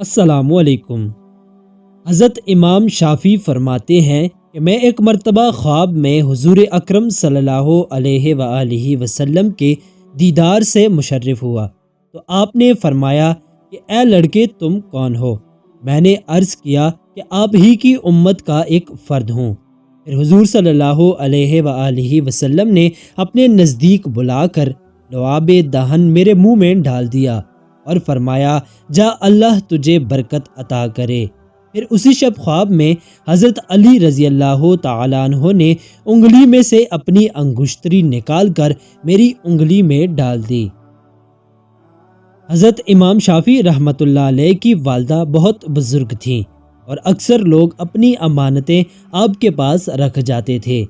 السلام علیکم۔ حضرت امام شافعی فرماتے ہیں کہ میں ایک مرتبہ خواب میں حضور اکرم صلی اللہ علیہ وآلہ وسلم کے دیدار سے مشرف ہوا تو آپ نے فرمایا کہ اے لڑکے تم کون ہو؟ میں نے عرض کیا کہ آپ ہی کی امت کا ایک فرد ہوں۔ پھر حضور صلی اللہ علیہ وآلہ وسلم نے اپنے نزدیک بلا کر لعاب دہن میرے منہ میں ڈال دیا اور فرمایا جا اللہ تجھے برکت عطا کرے۔ پھر اسی شب خواب میں حضرت علی رضی اللہ تعالیٰ عنہ نے انگلی میں سے اپنی انگشتری نکال کر میری انگلی میں ڈال دی۔ حضرت امام شافعی رحمۃ اللہ علیہ کی والدہ بہت بزرگ تھیں اور اکثر لوگ اپنی امانتیں آپ کے پاس رکھ جاتے تھے۔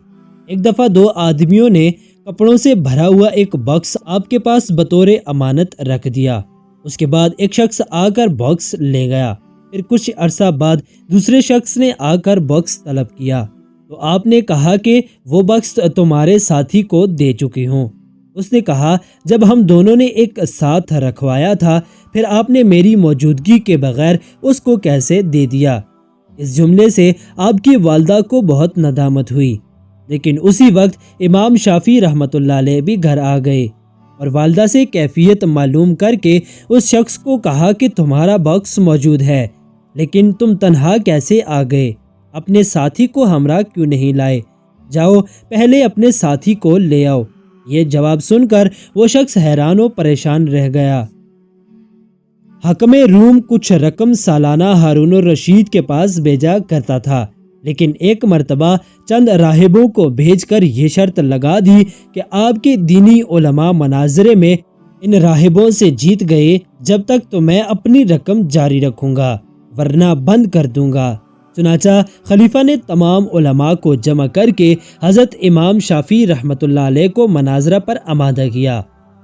ایک دفعہ دو آدمیوں نے کپڑوں سے بھرا ہوا ایک باکس آپ کے پاس بطور امانت رکھ دیا۔ اس کے بعد ایک شخص آ کر باکس لے گیا۔ پھر کچھ عرصہ بعد دوسرے شخص نے آ کر باکس طلب کیا تو آپ نے کہا کہ وہ باکس تمہارے ساتھی کو دے چکی ہوں۔ اس نے کہا جب ہم دونوں نے ایک ساتھ رکھوایا تھا پھر آپ نے میری موجودگی کے بغیر اس کو کیسے دے دیا؟ اس جملے سے آپ کی والدہ کو بہت ندامت ہوئی، لیکن اسی وقت امام شافعی رحمۃ اللہ علیہ بھی گھر آ گئے اور والدہ سے کیفیت معلوم کر کے اس شخص کو کہا کہ تمہارا باکس موجود ہے لیکن تم تنہا کیسے آ گئے؟ اپنے ساتھی کو ہمراہ کیوں نہیں لائے؟ جاؤ پہلے اپنے ساتھی کو لے آؤ۔ یہ جواب سن کر وہ شخص حیران و پریشان رہ گیا۔ حاکم روم کچھ رقم سالانہ ہارون الرشید کے پاس بھیجا کرتا تھا، لیکن ایک مرتبہ چند راہبوں کو بھیج کر یہ شرط لگا دی کہ آپ کے دینی علماء مناظرے میں ان راہبوں سے جیت گئے جب تک تو میں اپنی رقم جاری رکھوں گا ورنہ بند کر دوں گا۔ چنانچہ خلیفہ نے تمام علماء کو جمع کر کے حضرت امام شافعی رحمۃ اللہ علیہ کو مناظرہ پر آمادہ کیا۔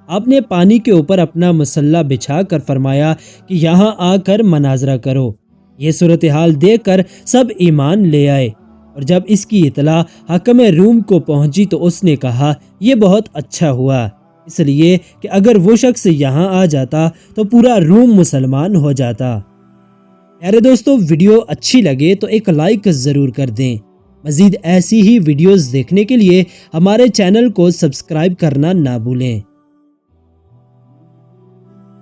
آپ نے پانی کے اوپر اپنا مسلح بچھا کر فرمایا کہ یہاں آ کر مناظرہ کرو۔ یہ صورتحال دیکھ کر سب ایمان لے آئے اور جب اس کی اطلاع حاکم روم کو پہنچی تو اس نے کہا یہ بہت اچھا ہوا، اس لیے کہ اگر وہ شخص یہاں آ جاتا تو پورا روم مسلمان ہو جاتا۔ پیارے دوستو، ویڈیو اچھی لگے تو ایک لائک ضرور کر دیں۔ مزید ایسی ہی ویڈیوز دیکھنے کے لیے ہمارے چینل کو سبسکرائب کرنا نہ بھولیں۔